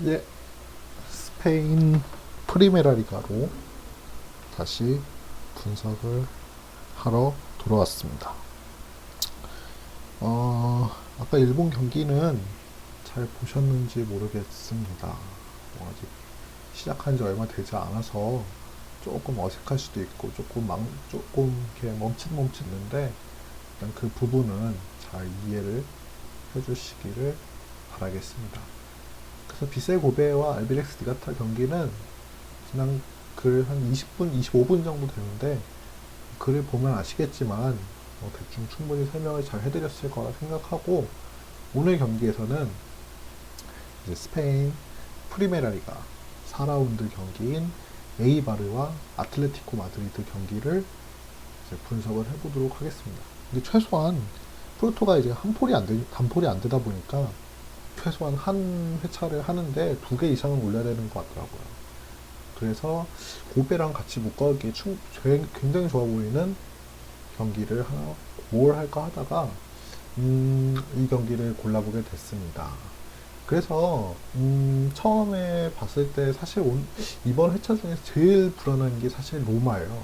예, 스페인 프리메라 리가로 다시 분석을 하러 돌아왔습니다. 아까 일본 경기는 잘 보셨는지 모르겠습니다. 아직 시작한 지 얼마 되지 않아서 조금 어색할 수도 있고 조금 이렇게 멈칫멈칫는데 일단 그 부분은 잘 이해를 해주시기를 바라겠습니다. 그래서 비셀 고베와 알비렉스 니가타 경기는 지난 글 한 20분, 25분 정도 되는데 글을 보면 아시겠지만 대충 충분히 설명을 잘 해드렸을 거라 생각하고 오늘 경기에서는 이제 스페인 프리메라 리가 4라운드 경기인 에이바르와 아틀레티코 마드리드 경기를 이제 분석을 해보도록 하겠습니다. 근데 최소한 포르토가 이제 단폴이 안 되다 보니까 최소한 한 회차를 하는데 2개 이상은 올려야 되는 것 같더라고요. 그래서 고베랑 같이 묶어가기에 굉장히 좋아 보이는 경기를 하나 뭘 할까 하다가 이 경기를 골라보게 됐습니다. 그래서 처음에 봤을 때 사실 이번 회차 중에서 제일 불안한 게 사실 로마예요.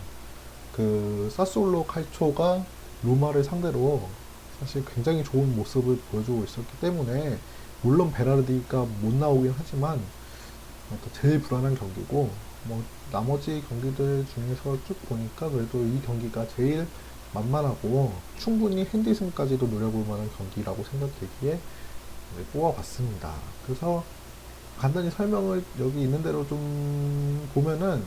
그 사솔로 칼초가 로마를 상대로 사실 굉장히 좋은 모습을 보여주고 있었기 때문에 물론 베라르디가 못 나오긴 하지만 제일 불안한 경기고 나머지 경기들 중에서 쭉 보니까 그래도 이 경기가 제일 만만하고 충분히 핸디슨까지도 노려볼 만한 경기라고 생각되기에 뽑아봤습니다. 그래서 간단히 설명을 여기 있는 대로 좀 보면은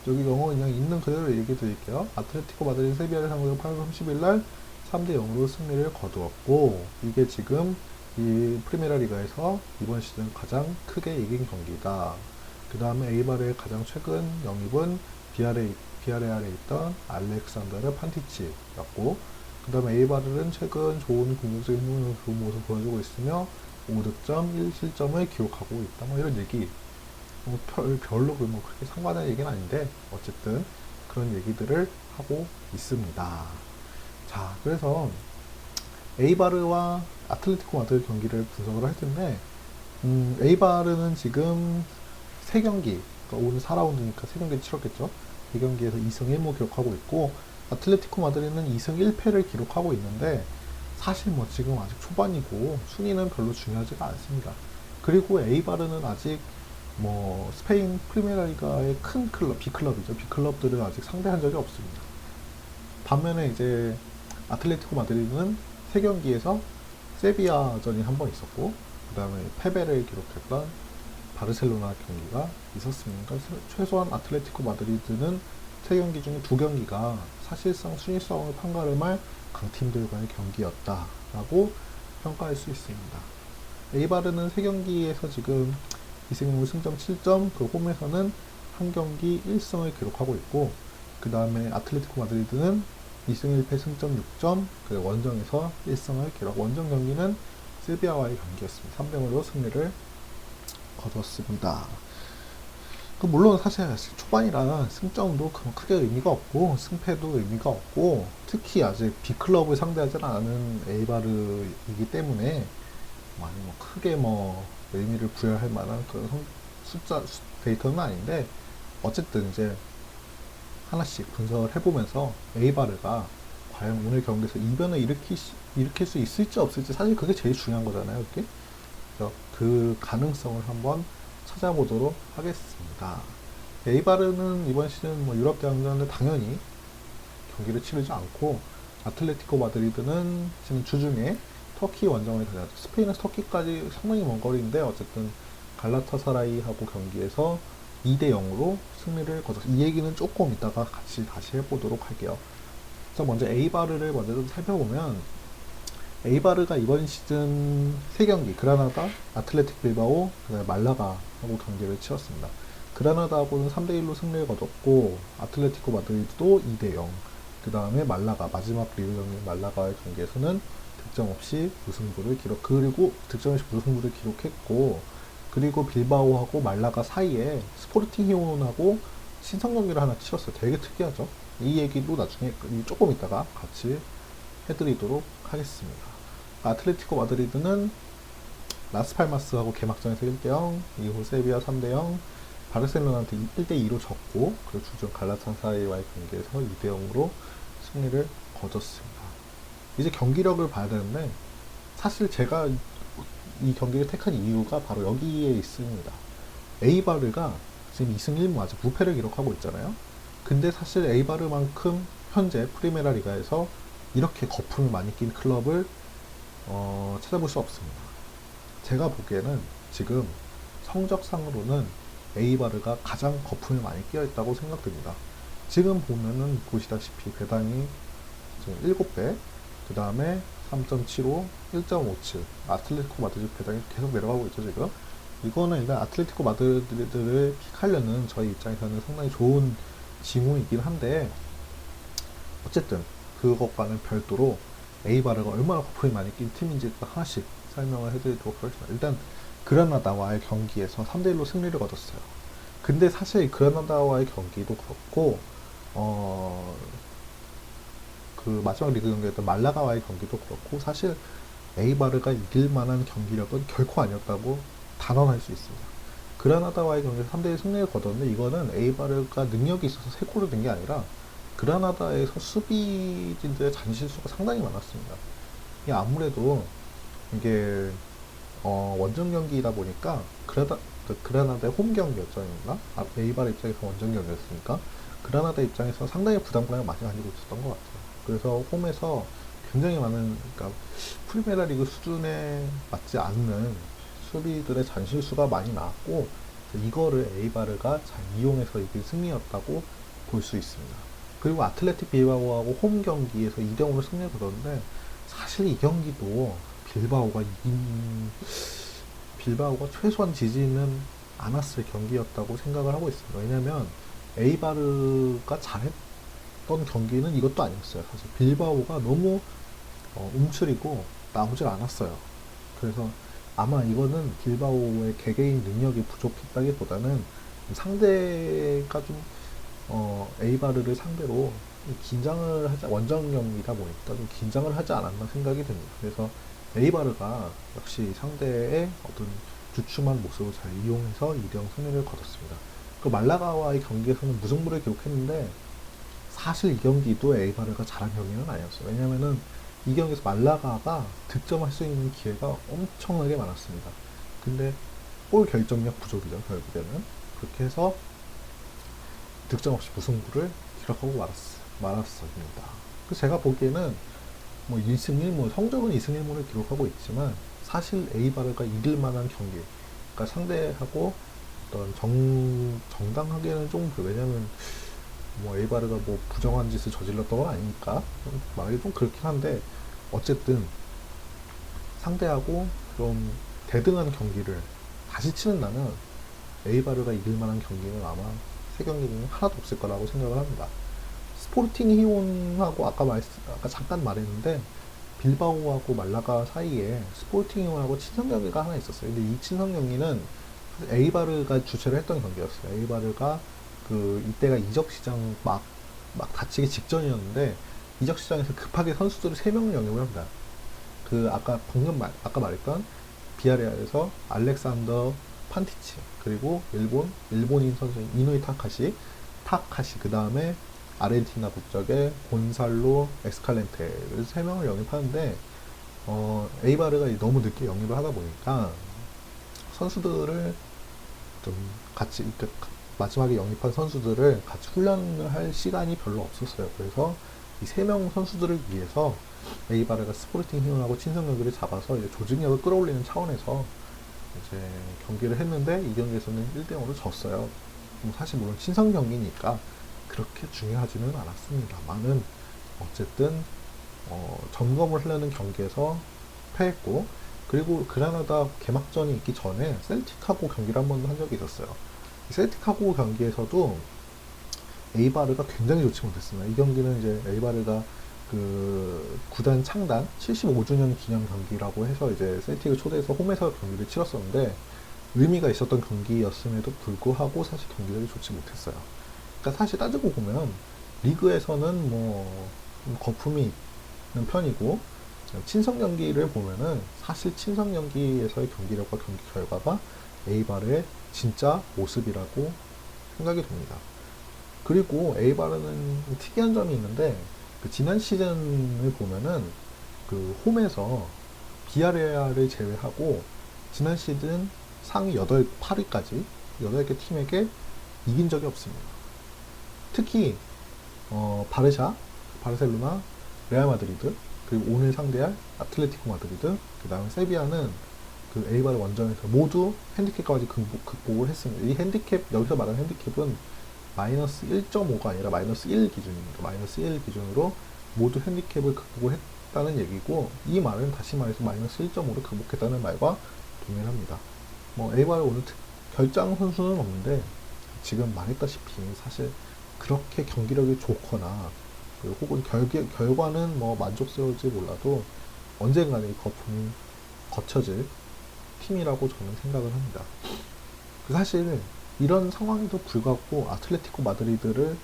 여기 영어 그냥 있는 그대로 얘기 드릴게요. 아틀레티코 마드리드 세비야를 상대로 8월 30일 날 3대 0으로 승리를 거두었고 이게 지금 이 프리메라 리가에서 이번 시즌 가장 크게 이긴 경기다. 그 다음에 에이바르의 가장 최근 영입은 비아레알에 있던 알렉산더르 판티치였고 그 다음에 에이바르는 최근 좋은 공격적인 좋은 모습을 보여주고 있으며 5득점 1실점을 기록하고 있다. 이런 얘기 별로 그렇게 상관할 얘기는 아닌데 어쨌든 그런 얘기들을 하고 있습니다. 자, 그래서 에이바르와 아틀레티코 마드리드 경기를 분석을 할 텐데 에이바르는 지금 3경기 그러니까 오늘 4라운드니까 3경기를 치렀겠죠. 2경기에서 2승 1무 기록하고 있고 아틀레티코 마드리드는 2승 1패를 기록하고 있는데 사실 지금 아직 초반이고 순위는 별로 중요하지가 않습니다. 그리고 에이바르는 아직 스페인 프리메라 리가의 큰 클럽, B클럽이죠. B클럽들은 아직 상대한 적이 없습니다. 반면에 이제 아틀레티코 마드리드는 3경기에서 세비야전이 한 번 있었고 그 다음에 패배를 기록했던 바르셀로나 경기가 있었습니다. 최소한 아틀레티코 마드리드는 3경기 중에 2경기가 사실상 순위 싸움을 판가름할 강팀들과의 경기였다라고 평가할 수 있습니다. 에이바르는 3경기에서 지금 2승 승점 7점, 그 홈에서는 한 경기 1승을 기록하고 있고 그 다음에 아틀레티코 마드리드는 2승 1패 승점 6점, 그 원정에서 1승을 기록. 원정 경기는 세비야와의 경기였습니다. 3대0으로 승리를 거뒀습니다. 물론 사실 초반이라 승점도 크게 의미가 없고 승패도 의미가 없고 특히 아직 B클럽을 상대하지 않은 에이바르이기 때문에 많이 크게 의미를 부여할 만한 그런 데이터는 아닌데 어쨌든 이제 하나씩 분석을 해보면서 에이바르가 과연 오늘 경기에서 이변을 일으킬 수 있을지 없을지 사실 그게 제일 중요한 거잖아요. 이렇게 그 가능성을 한번 찾아보도록 하겠습니다. 에이바르는 이번 시즌 유럽 대항전을 당연히 경기를 치르지 않고 아틀레티코 마드리드는 지금 주중에 터키 원정을 가져왔죠. 스페인에서 터키까지 상당히 먼 거리인데 어쨌든 갈라타사라이하고 경기에서 2대 0으로 승리를 거뒀어요. 이 얘기는 조금 이따가 같이 다시 해보도록 할게요. 그래서 먼저 에이바르를 먼저 좀 살펴보면 에이바르가 이번 시즌 3경기 그라나다, 아틀레틱 빌바오, 말라가하고 경기를 치렀습니다. 그라나다하고는 3대1로 승리를 거뒀고 아틀레티코 마드리드도 2대0 그 다음에 말라가 마지막 리그 경기 말라가의 경기에서는 득점 없이 무승부를 그리고 득점 없이 무승부를 기록했고 그리고 빌바오하고 말라가 사이에 스포르팅 히온하고 신성 경기를 하나 치렀어요. 되게 특이하죠. 이 얘기도 나중에 조금 있다가 같이 해드리도록 하겠습니다. 아틀레티코 마드리드는 라스팔마스하고 개막전에서 1대0, 이후 세비야 3대0, 바르셀로나한테 1대2로 졌고, 그리고 주전 갈라타사라이와의 경기에서 2대0으로 승리를 거뒀습니다. 이제 경기력을 봐야 되는데, 사실 제가 이 경기를 택한 이유가 바로 여기에 있습니다. 에이바르가 지금 2승 1무 아직 무패를 기록하고 있잖아요. 근데 사실 에이바르만큼 현재 프리메라 리가에서 이렇게 거품이 많이 낀 클럽을 찾아볼 수 없습니다. 제가 보기에는 지금 성적상으로는 에이바르가 가장 거품이 많이 끼어 있다고 생각됩니다. 지금 보면은 보시다시피 배당이 지금 7배, 그 다음에 3.75, 1.57, 아틀레티코 마드리드 배당이 계속 내려가고 있죠, 지금. 이거는 일단 아틀레티코 마드리드를 픽하려는 저희 입장에서는 상당히 좋은 징후이긴 한데, 어쨌든 그것과는 별도로 에이바르가 얼마나 거품이 많이 낀 팀인지 하나씩 설명을 해드리도록 하겠습니다. 일단 그라나다와의 경기에서 3대1로 승리를 거뒀어요. 근데 사실 그라나다와의 경기도 그렇고 그 마지막 리그 경기였던 말라가와의 경기도 그렇고 사실 에이바르가 이길 만한 경기력은 결코 아니었다고 단언할 수 있습니다. 그라나다와의 경기에서 3대1 승리를 거뒀는데 이거는 에이바르가 능력이 있어서 3골을 낸 게 아니라 그라나다에서 수비진들의 잔실수가 상당히 많았습니다. 이게 아무래도 이게 원정 경기이다 보니까 그라나다의 홈 경기였잖아요. 에이바르 입장에서 원정 경기였으니까 그라나다 입장에서 상당히 부담감을 많이 가지고 있었던 것 같아요. 그래서 홈에서 굉장히 많은, 그러니까 프리메라 리그 수준에 맞지 않는 수비들의 잔실수가 많이 나왔고 이거를 에이바르가 잘 이용해서 이긴 승리였다고 볼 수 있습니다. 그리고 아틀레틱 빌바오하고 홈 경기에서 2대0으로 승리를 거뒀는데 사실 이 경기도 빌바오가 최소한 지지는 않았을 경기였다고 생각을 하고 있습니다. 왜냐면 에이바르가 잘했던 경기는 이것도 아니었어요. 사실 빌바오가 너무 움츠리고 나오질 않았어요. 그래서 아마 이거는 빌바오의 개개인 능력이 부족했다기보다는 상대가 좀 에이바르를 상대로 긴장을 하지, 원정 경기다 보니까 좀 긴장을 하지 않았나 생각이 듭니다. 그래서 에이바르가 역시 상대의 어떤 주춤한 모습을 잘 이용해서 2대0 승리를 거뒀습니다. 그 말라가와의 경기에서는 무승부를 기록했는데 사실 이 경기도 에이바르가 잘한 경기는 아니었어요. 왜냐면은 이 경기에서 말라가가 득점할 수 있는 기회가 엄청나게 많았습니다. 근데 골 결정력 부족이죠, 결국에는. 그렇게 해서 득점 없이 무승부를 기록하고 말았습니다. 그래서 제가 보기에는 뭐 1승 1무, 성적은 2승 1무를 기록하고 있지만 사실 에이바르가 이길 만한 경기, 그러니까 상대하고 어떤 정당하게는 좀 왜냐면 뭐 에이바르가 뭐 부정한 짓을 저질렀던 건 아니니까 말하기 좀 그렇긴 한데 어쨌든 상대하고 좀 대등한 경기를 다시 치는다면 에이바르가 이길 만한 경기는 아마 세 경기 중에 하나도 없을 거라고 생각을 합니다. 스포르팅 히온하고 아까 잠깐 말했는데 빌바오하고 말라가 사이에 스포르팅 히온하고 친선 경기가 하나 있었어요. 근데 이 친선 경기는 에이바르가 주최를 했던 경기였어요. 에이바르가 이때가 이적 시장 막 닫히기 직전이었는데 이적 시장에서 급하게 선수들을 3명을 영입을 합니다. 아까 말했던 비아레알에서 알렉산더 판티치, 그리고 일본인 선수인 이누이 타카시, 그 다음에 아르헨티나 국적의 곤살로 에스칼렌테를 3명을 영입하는데 에이바르가 너무 늦게 영입을 하다 보니까 선수들을 좀 같이 마지막에 영입한 선수들을 같이 훈련을 할 시간이 별로 없었어요. 그래서 이 3명 선수들을 위해서 에이바르가 스포르팅 히온하고 친선 경기를 잡아서 이제 조직력을 끌어올리는 차원에서 이제 경기를 했는데 이 경기에서는 1대0으로 졌어요. 사실 물론 친선 경기니까 그렇게 중요하지는 않았습니다만은 어쨌든 점검을 하려는 경기에서 패했고, 그리고 그라나다 개막전이 있기 전에 셀틱하고 경기를 한 번 한 적이 있었어요. 셀틱하고 경기에서도 에이바르가 굉장히 좋지 못했습니다. 이 경기는 이제 에이바르가 구단 창단 75주년 기념 경기라고 해서 이제 셀틱을 초대해서 홈에서 경기를 치렀었는데 의미가 있었던 경기였음에도 불구하고 사실 경기력이 좋지 못했어요. 그러니까 사실 따지고 보면 리그에서는 뭐 거품이 있는 편이고 친선 경기를 보면은 사실 친선 경기에서의 경기력과 경기 결과가 에이바르의 진짜 모습이라고 생각이 됩니다. 그리고 에이바르는 특이한 점이 있는데 그 지난 시즌을 보면은 그 홈에서 비아레알을 제외하고 지난 시즌 상위 8위까지 8개 팀에게 이긴 적이 없습니다. 특히 바르샤, 바르셀로나, 레알 마드리드, 그리고 오늘 상대할 아틀레티코 마드리드, 그 다음에 세비야는 그 에이바르 원정에서 모두 핸디캡까지 극복을 했습니다. 이 핸디캡, 여기서 말하는 핸디캡은 마이너스 1.5가 아니라 마이너스 1 기준입니다. 마이너스 1 기준으로 모두 핸디캡을 극복을 했다는 얘기고, 이 말은 다시 말해서 마이너스 1.5를 극복했다는 말과 동일합니다. 뭐 에이바르 오늘 결장 선수는 없는데 지금 말했다시피 사실 그렇게 경기력이 좋거나 혹은 결과는 뭐 만족스러울지 몰라도 언젠가는 이 거품이 거쳐질 팀이라고 저는 생각을 합니다. 사실 이런 상황에도 불구하고 아틀레티코 마드리드를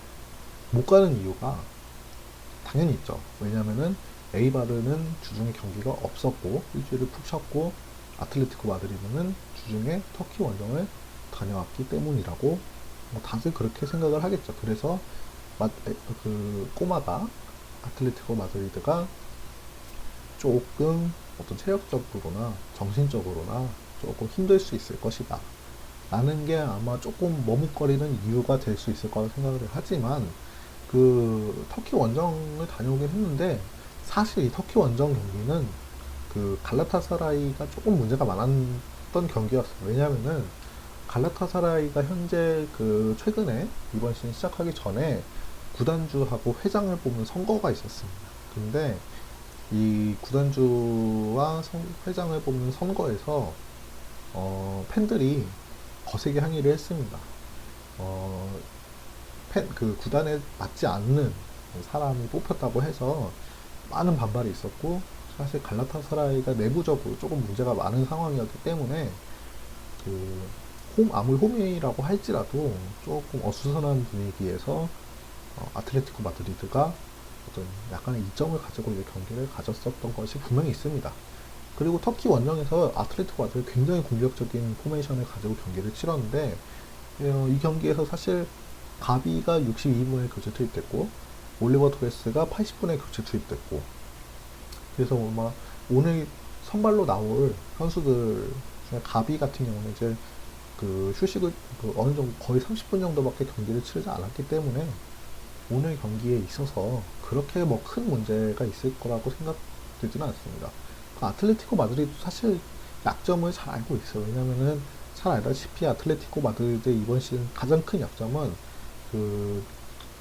못 가는 이유가 당연히 있죠. 왜냐면은 에이바르는 주중에 경기가 없었고 일주일을 푹 쉬었고 아틀레티코 마드리드는 주중에 터키 원정을 다녀왔기 때문이라고 다들 그렇게 생각을 하겠죠. 그래서 그 꼬마가 아틀레티코 마드리드가 조금 어떤 체력적으로나 정신적으로나 조금 힘들 수 있을 것이다 라는 게 아마 조금 머뭇거리는 이유가 될 수 있을 거라고 생각을 하지만 그 터키 원정을 다녀오긴 했는데 사실 이 터키 원정 경기는 그 갈라타사라이가 조금 문제가 많았던 경기였어요. 왜냐면은 갈라타사라이가 현재 그 최근에 이번 시즌 시작하기 전에 구단주하고 회장을 뽑는 선거가 있었습니다. 근데 이 구단주와 회장을 뽑는 선거에서 팬들이 거세게 항의를 했습니다. 그 구단에 맞지 않는 사람이 뽑혔다고 해서 많은 반발이 있었고 사실 갈라타사라이가 내부적으로 조금 문제가 많은 상황이었기 때문에 아무리 홈이라고 할지라도 조금 어수선한 분위기에서 아틀레티코 마드리드가 어떤 약간의 이점을 가지고 이제 경기를 가졌었던 것이 분명히 있습니다. 그리고 터키 원정에서 아틀레티코 마드리드 굉장히 공격적인 포메이션을 가지고 경기를 치렀는데 이 경기에서 사실 가비가 62분에 교체 투입됐고 올리버 토레스가 80분에 교체 투입됐고 그래서 막 오늘 선발로 나올 선수들 중에 가비 같은 경우는 이제 그 휴식을 어느 정도 거의 30분 정도밖에 경기를 치르지 않았기 때문에 오늘 경기에 있어서 그렇게 뭐 큰 문제가 있을 거라고 생각되지는 않습니다. 그 아틀레티코 마드리드 사실 약점을 잘 알고 있어요. 왜냐면은 잘 알다시피 아틀레티코 마드리드 이번 시즌 가장 큰 약점은 그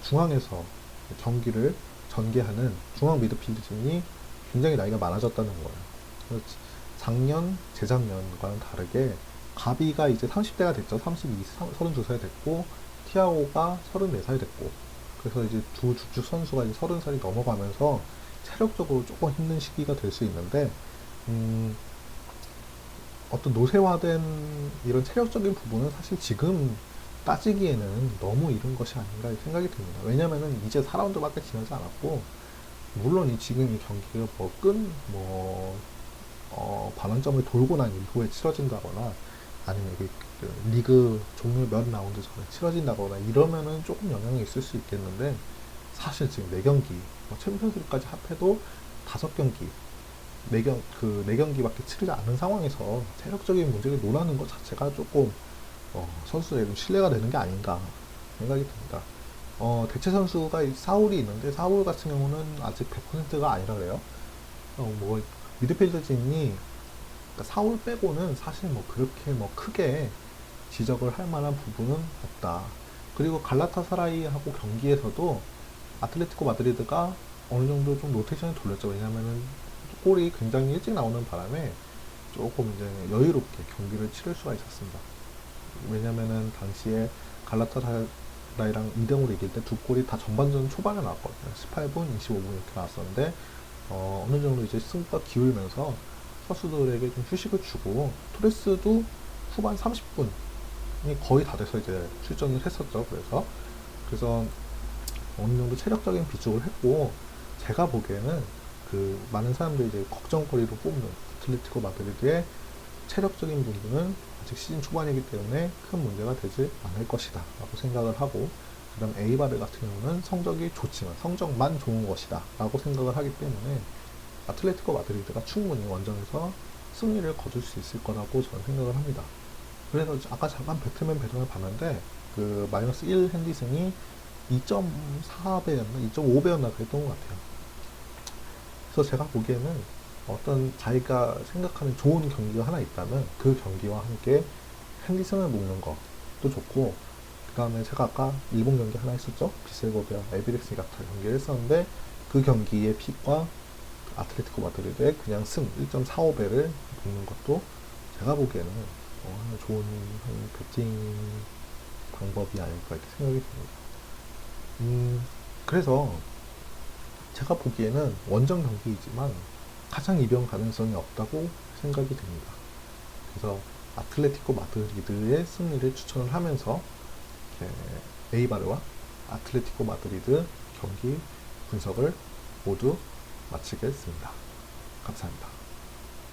중앙에서 경기를 전개하는 중앙 미드필드진이 굉장히 나이가 많아졌다는 거예요. 작년, 재작년과는 다르게 가비가 이제 30대가 됐죠. 32살 됐고 티아고가 34살 됐고 그래서 이제 두 주축 선수가 이제 30살이 넘어가면서 체력적으로 조금 힘든 시기가 될 수 있는데 어떤 노쇠화된 이런 체력적인 부분은 사실 지금 따지기에는 너무 이른 것이 아닌가 생각이 듭니다. 왜냐면은 이제 4라운드밖에 지나지 않았고 물론 지금 이 경기가 반환점을 돌고 난 이후에 치러진다거나 아니면 리그 종료 몇 라운드 전에 치러진다거나 이러면은 조금 영향이 있을 수 있겠는데 사실 지금 4경기 챔피언스리그까지 합해도 5경기 4경기밖에 치르지 않은 상황에서 체력적인 문제를 논하는 것 자체가 조금 선수들에게 좀 신뢰가 되는 게 아닌가 생각이 듭니다. 대체 선수가 사울이 있는데 사울 같은 경우는 아직 100%가 아니라 그래요. 미드필더진이 그러니까 사울 빼고는 사실 그렇게 크게 지적을 할 만한 부분은 없다. 그리고 갈라타사라이하고 경기에서도 아틀레티코 마드리드가 어느 정도 좀 로테이션을 돌렸죠. 왜냐면은 골이 굉장히 일찍 나오는 바람에 조금 이제 여유롭게 경기를 치를 수가 있었습니다. 왜냐면은 당시에 갈라타사라이랑 2등으로 이길 때 두 골이 다 전반전 초반에 나왔거든요. 18분, 25분 이렇게 나왔었는데 어느 정도 이제 승부가 기울면서 선수들에게 좀 휴식을 주고 토레스도 후반 30분이 거의 다 돼서 이제 출전을 했었죠. 그래서 어느 정도 체력적인 비축을 했고 제가 보기에는 그 많은 사람들이 이제 걱정거리로 뽑는 아틀레티코 마드리드의 체력적인 부분은 아직 시즌 초반이기 때문에 큰 문제가 되지 않을 것이다 라고 생각을 하고, 그 다음 에이바르 같은 경우는 성적이 좋지만 성적만 좋은 것이다 라고 생각을 하기 때문에 아틀레티코 마드리드가 충분히 원정에서 승리를 거둘 수 있을 거라고 저는 생각을 합니다. 그래서 아까 잠깐 배트맨 배정을 봤는데 그 마이너스 1 핸디슨이 2.4배였나 2.5배였나 그랬던 것 같아요. 그래서 제가 보기에는 어떤 자기가 생각하는 좋은 경기가 하나 있다면 그 경기와 함께 핸디슨을 묶는 것도 좋고, 그 다음에 제가 아까 일본 경기 하나 했었죠. 비셀고비아 에비렉스 가타 경기를 했었는데 그 경기의 픽과 아틀레티코 마드리드의 그냥 승 1.45배를 묶는 것도 제가 보기에는 하나 좋은 배팅 방법이 아닐까 이렇게 생각이 듭니다. 그래서 제가 보기에는 원정 경기이지만 가장 이변 가능성이 없다고 생각이 됩니다. 그래서 아틀레티코 마드리드의 승리를 추천을 하면서 에이바르와 아틀레티코 마드리드 경기 분석을 모두 마치겠습니다. 감사합니다.